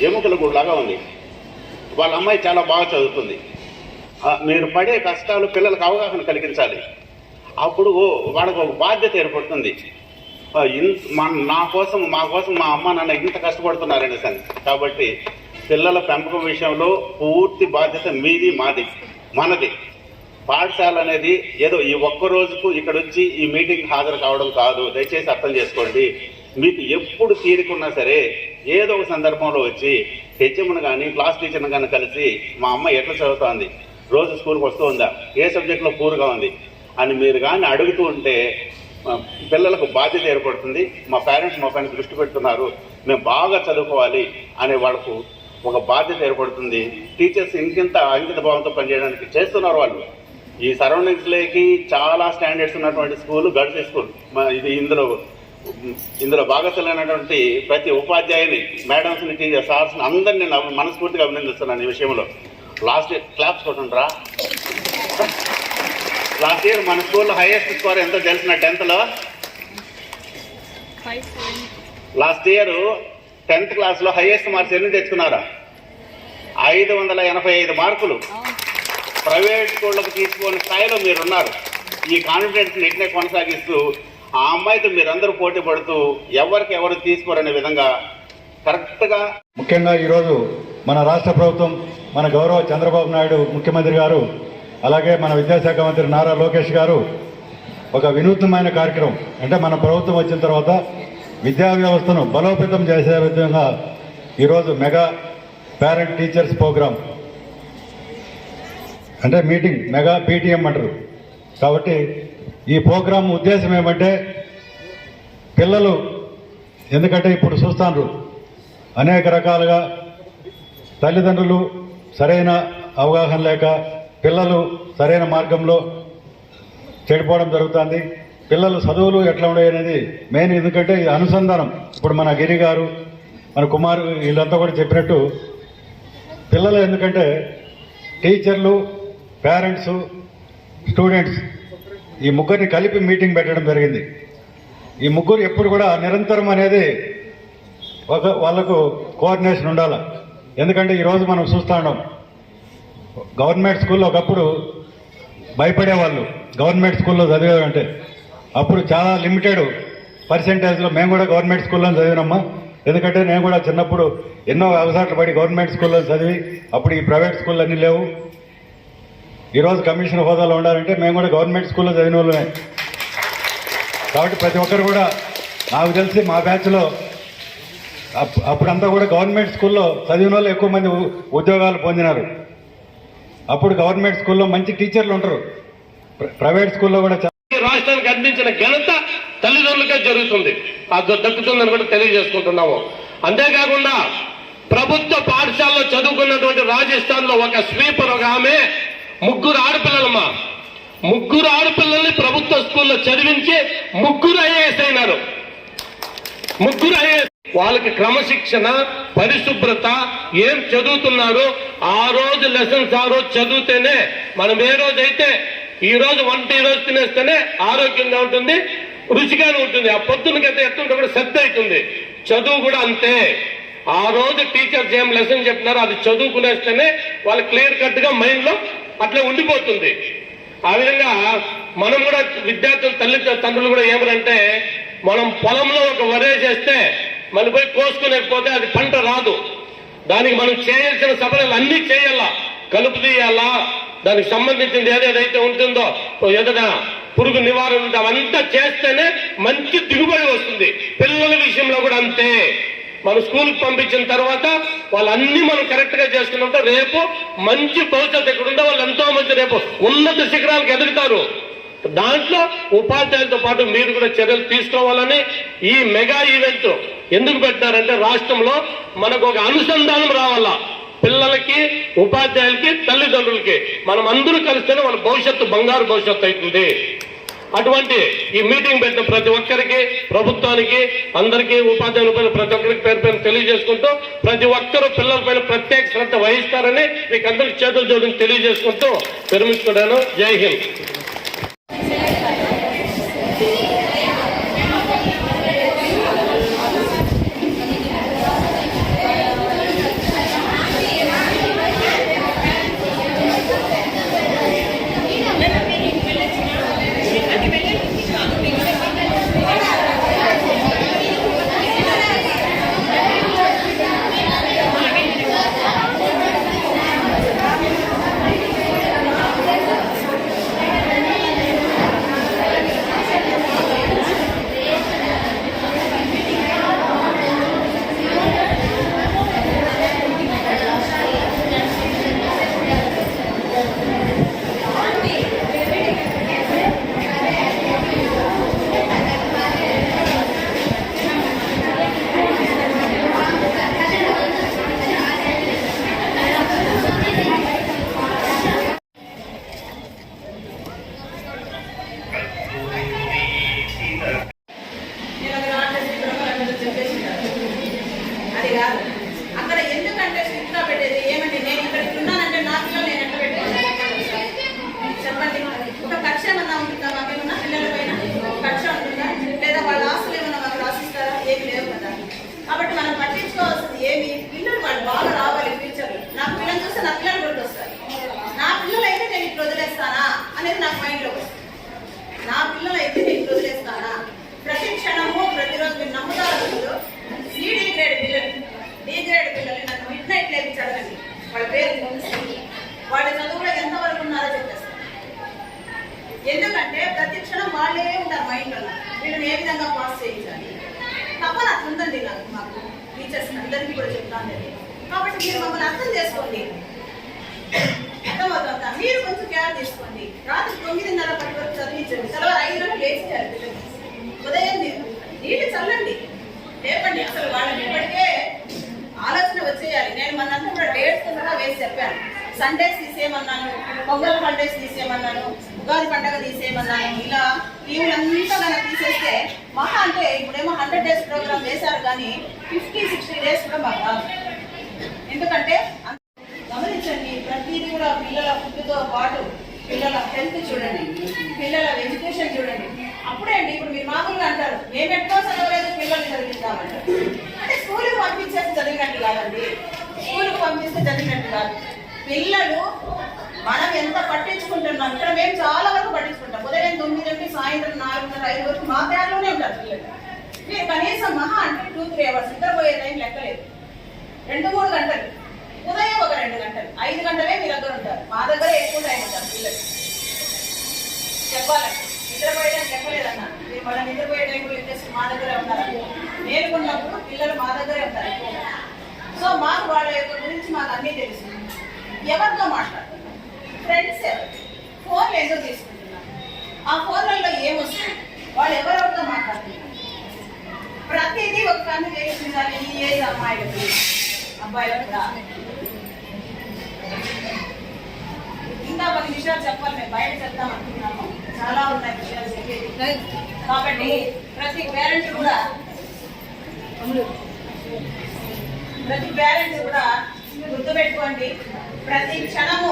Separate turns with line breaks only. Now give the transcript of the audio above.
ఎముకల గుడిలాగా ఉంది. వాళ్ళ అమ్మాయి చాలా బాగా చదువుతుంది. మీరు పడే కష్టాలు పిల్లలకు అవగాహన కలిగించాలి. అప్పుడు వాళ్ళకు ఒక బాధ్యత ఏర్పడుతుంది. మా కోసం మా అమ్మ నాన్న ఇంత కష్టపడుతున్నారని సార్. కాబట్టి పిల్లల పెంపకం విషయంలో పూర్తి బాధ్యత మీది, మనది. పాఠశాల అనేది ఏదో ఈ ఒక్క రోజుకు ఇక్కడ వచ్చి ఈ మీటింగ్ హాజరు కావడం కాదు. దయచేసి అర్థం చేసుకోండి. మీకు ఎప్పుడు తీరుకున్నా సరే ఏదో ఒక సందర్భంలో వచ్చి హెచ్ఎంను కానీ క్లాస్ టీచర్ని కానీ కలిసి మా అమ్మ ఎట్లా చదువుతోంది, రోజు స్కూల్కి వస్తూ ఉందా, ఏ సబ్జెక్టులో పూర్గా ఉంది అని మీరు కానీ అడుగుతూ ఉంటే పిల్లలకు బాధ్యత ఏర్పడుతుంది. మా పేరెంట్స్ మా పైన దృష్టి పెడుతున్నారు, మేము బాగా చదువుకోవాలి అనే వాళ్ళకు ఒక బాధ్యత ఏర్పడుతుంది. టీచర్స్ ఇంకింత అంకిత భావంతో పనిచేయడానికి చేస్తున్నారు. వాళ్ళు ఈ సరౌండింగ్స్లోకి చాలా స్టాండర్డ్స్ ఉన్నటువంటి స్కూల్ గర్ల్స్ స్కూల్. ఇది ఇందులో భాగస్వామైనటువంటి ప్రతి ఉపాధ్యాయుని, మేడమ్స్ని, టీచర్ సార్స్ని అందరినీ నేను మనస్ఫూర్తిగా అభినందిస్తున్నాను ఈ విషయంలో. లాస్ట్ ఇయర్ క్లాప్స్ కొట్టుండ్రా. లాస్ట్ ఇయర్ మన స్కూల్లో హైయెస్ట్ స్కోర్ ఎంతో తెలిసిన 10th లాస్ట్ ఇయర్ 10th క్లాస్లో హైయెస్ట్ మార్క్స్ ఎన్ని తెచ్చుకున్నారా? 585 మార్కులు. ప్రైవేట్ స్కూళ్ళకు తీసుకునే స్థాయిలో మీరున్నారు. ఈ కాన్ఫిడెన్స్ ఇట్నే కొనసాగిస్తూ ఆ అమ్మాయితో మీరందరూ పోటీ పడుతూ ఎవరు తీసుకోరనే విధంగా కరెక్ట్గా.
ముఖ్యంగా ఈరోజు మన రాష్ట్ర ప్రభుత్వం, మన గౌరవ చంద్రబాబు నాయుడు ముఖ్యమంత్రి గారు, అలాగే మన విద్యాశాఖ మంత్రి నారా లోకేష్ గారు ఒక వినూత్నమైన కార్యక్రమం, అంటే మన ప్రభుత్వం వచ్చిన తర్వాత విద్యా వ్యవస్థను బలోపేతం చేసే విధంగా ఈరోజు మెగా పేరెంట్ టీచర్స్ ప్రోగ్రామ్, అంటే మీటింగ్, మెగా పీటీఎం అంటారు. కాబట్టి ఈ ప్రోగ్రాం ఉద్దేశం ఏమంటే పిల్లలు, ఎందుకంటే ఇప్పుడు చూస్తాను అనేక రకాలుగా తల్లిదండ్రులు సరైన అవగాహన లేక పిల్లలు సరైన మార్గంలో చెడిపోవడం జరుగుతుంది. పిల్లలు చదువులు ఎట్లా ఉన్నాయి అనేది మెయిన్. ఎందుకంటే ఇది అనుసంధానం. ఇప్పుడు మన గిరి గారు, మన కుమార్ వీళ్ళంతా కూడా చెప్పినట్టు పిల్లలు, ఎందుకంటే టీచర్లు, పేరెంట్స్, స్టూడెంట్స్ ఈ ముగ్గురిని కలిపి మీటింగ్ పెట్టడం జరిగింది. ఈ ముగ్గురు ఎప్పుడు కూడా నిరంతరం అనేది వాళ్ళకు కోఆర్డినేషన్ ఉండాలి. ఎందుకంటే ఈరోజు మనం చూస్తూ ఉన్నాం, గవర్నమెంట్ స్కూల్లో ఒకప్పుడు భయపడేవాళ్ళు గవర్నమెంట్ స్కూల్లో చదివేదంటే. అప్పుడు చాలా లిమిటెడ్ పర్సెంటేజ్లో మేము కూడా గవర్నమెంట్ స్కూల్లో చదివినమ్మా. ఎందుకంటే నేను కూడా చిన్నప్పుడు ఎన్నో అవసరాలు పడి గవర్నమెంట్ స్కూల్లో చదివి, అప్పుడు ఈ ప్రైవేట్ స్కూళ్ళు అన్నీ లేవు. ఈరోజు కమిషనర్ హోదాలో ఉండాలంటే మేము కూడా గవర్నమెంట్ స్కూల్లో చదివిన వాళ్ళమే. కాబట్టి ప్రతి ఒక్కరు కూడా, నాకు తెలిసి మా బ్యాచ్లో అప్పుడంతా కూడా గవర్నమెంట్ స్కూల్లో చదివిన వాళ్ళు ఎక్కువ మంది ఉద్యోగాలు పొందినారు. అప్పుడు గవర్నమెంట్ స్కూల్లో మంచి టీచర్లు ఉంటారు. ప్రైవేట్ స్కూల్లో కూడా
రాష్ట్రానికి అందించిన ఘనత తల్లిదండ్రులకే జరుగుతుంది, దక్కుతుందని కూడా తెలియజేసుకుంటున్నాము. అంతేకాకుండా ప్రభుత్వ పాఠశాలలో చదువుకున్నటువంటి రాజస్థాన్ లో ఒక స్వీపర్, ఒక ఆమె, 3 ఆడపిల్లలమ్మా. 3 ఆడపిల్లల్ని ప్రభుత్వ స్కూల్లో చదివించి 3 ఐఏఎస్ అయినారు. 3 ఐఏఎస్. వాళ్ళకి క్రమశిక్షణ, పరిశుభ్రత, ఏం చదువుతున్నారు, ఆ రోజు లెసన్స్ ఆ రోజు చదివితేనే మనం ఏ రోజైతే ఈ రోజు వంట ఈ రోజు తినేస్తేనే ఆరోగ్యంగా ఉంటుంది, రుచిగానే ఉంటుంది. ఆ పొద్దునకైతే ఎత్తుంటే కూడా శ్రద్ధ అవుతుంది. చదువు కూడా అంతే. ఆ రోజు టీచర్స్ ఏం లెసన్ చెప్పినారో అది చదువుకునేస్తేనే వాళ్ళు క్లియర్ కట్ గా మైండ్ లో అట్లా ఉండిపోతుంది. ఆ విధంగా మనం కూడా విద్యార్థులు, తండ్రులు కూడా ఏమనంటే, మనం పొలంలో ఒక వరే చేస్తే మనం పోయి కోసుకునేకపోతే అది పంట రాదు. దానికి మనం చేయాల్సిన సఫలాలు అన్ని చేయాలా, కలుపు తీయాలా, దానికి సంబంధించింది ఏదేదైతే ఉంటుందో ఏదైనా పురుగు నివారణ ఉంటే అవంతా చేస్తేనే మంచి దిగుబడి వస్తుంది. పిల్లల విషయంలో కూడా అంతే. మన స్కూల్కి పంపించిన తర్వాత వాళ్ళన్నీ మనం కరెక్ట్ గా చేసుకున్నట్టు రేపు మంచి భవిష్యత్తు ఇక్కడ ఉండే వాళ్ళు ఎంతో మంది రేపు ఉన్నత శిఖరాలకు ఎదుగుతారు. దాంట్లో ఉపాధ్యాయులతో పాటు మీరు కూడా చర్యలు తీసుకోవాలని ఈ మెగా ఈవెంట్ ఎందుకు పెట్టారంటే, రాష్ట్రంలో మనకు ఒక అనుసంధానం రావాలా. పిల్లలకి, ఉపాధ్యాయులకి, తల్లిదండ్రులకి మనం అందరూ కలిస్తేనే మన భవిష్యత్తు బంగారు భవిష్యత్తు అవుతుంది. అటువంటి ఈ మీటింగ్ పెట్టిన ప్రతి ఒక్కరికి, ప్రభుత్వానికి, అందరికీ, ఉపాధ్యాయుల ప్రతి ఒక్కరికి పేరు పేరు తెలియజేసుకుంటూ ప్రతి ఒక్కరూ పిల్లల పైన ప్రత్యేక శ్రద్ధ వహిస్తారని మీకు అందరికి చేతులు జోడించి తెలియజేసుకుంటూ విరమించుకున్నాను. జై హింద్.
పిలిచి అడగండి, వాళ్ళ పేరు వాళ్ళ చదువులో ఎంతవరకు ఉన్నారో చెప్పేస్తారు. ఎందుకంటే ప్రతి క్షణం వాళ్ళే ఉంటారు మైండ్లో, వీళ్ళని ఏ విధంగా పాస్ చేయించాలి. తప్పని అట్లుందండి మాకు టీచర్స్ అందరికీ కూడా చెప్తాను నేను. కాబట్టి మీరు మమ్మల్ని అర్థం చేసుకోండి, అర్థమవుతుందా? మీరు కొంచెం కేర్ తీసుకోండి. రాత్రి 9:30 వరకు చదివించండి, తర్వాత 5 గంటలు లేచేయాలి పిల్లలు. ఉదయం నీళ్ళు చల్లండి, లేపండి. అసలు వాళ్ళకి ఇప్పటికే ఆలోచన వచ్చేయాలి. నేను మనంతా కూడా డేట్స్ కూడా వేసి చెప్పాను. సండేస్ తీసేయమన్నాను, పొంగల్ హాలిడేస్ తీసేయమన్నాను, ఉగాది పండగ తీసేయమన్నాను. ఇలా లీవులంతా కనుక తీసేస్తే మహా అంటే ఇప్పుడేమో 100 days ప్రోగ్రామ్ వేశారు, కానీ 50-60 days కూడా మాకు రాదు. ఎందుకంటే గమనించండి, ప్రతిదీ కూడా పిల్లల ఫుడ్తో పాటు పిల్లల హెల్త్ చూడండి, పిల్లల ఎడ్యుకేషన్ చూడండి. అప్పుడే అండి ఇప్పుడు మీరు మామూలుగా అంటారు మేము ఎక్కడో చదవలేదు పిల్లల్ని చదివిద్దామంటారు. అంటే స్కూల్కి పంపించేసి చదివినట్టు కాదండి, స్కూల్కి పంపిస్తే చదివినట్టు కాదు. పిల్లలు మనం ఎంత పట్టించుకుంటున్నాం, ఇక్కడ మేము చాలా వరకు పట్టించుకుంటాం. ఉదయం 9 నుండి సాయంత్రం 4:30-5 వరకు మా పేరులోనే ఉంటారు పిల్లలు. మీరు కనీసం మహా అంటే 2-3 hours నిద్రపోయే టైం లెక్కలేదు. 2-3 గంటలు, ఉదయం ఒక 2 గంటలు, 5 గంటలే మీ దగ్గర ఉంటారు. మా దగ్గర ఎక్కువ టైం ఉంటారు పిల్లలు. చెప్పాలంటే నిద్రపోయడానికి చెప్పలేదన్నా, మీరు మళ్ళీ నిద్రపోయే టైం ఇంట్రెస్ట్ మా దగ్గరే ఉంటారు. నేర్చుకున్నప్పుడు పిల్లలు మా దగ్గరే ఉంటారు ఎక్కువగా. సో మాకు వాళ్ళ యొక్క గురించి మాకు అన్నీ తెలుసు. ఎవరితో మాట్లాడుతున్నారు, ఫ్రెండ్స్ ఎవరు, ఫోన్లు ఎందుకు తీసుకుంటున్నారు, ఆ ఫోన్లలో ఏమొస్తుంది, వాళ్ళు ఎవరెవరితో మాట్లాడుతున్నారు, ప్రతిదీ ఒక కన్ను చేసిండాలి. ఈ ఏజ్ అమ్మాయిలకు అబ్బాయిలకు కూడా. ఇంకా 10 విషయాలు చెప్పాలి, మేము బయట చెప్తాం అనుకున్నాము, చాలా ఉన్నాయి విషయాలు చెప్పేది. కాబట్టి ప్రతి పేరెంట్ కూడా గుర్తుపెట్టుకోండి, ప్రతి క్షణము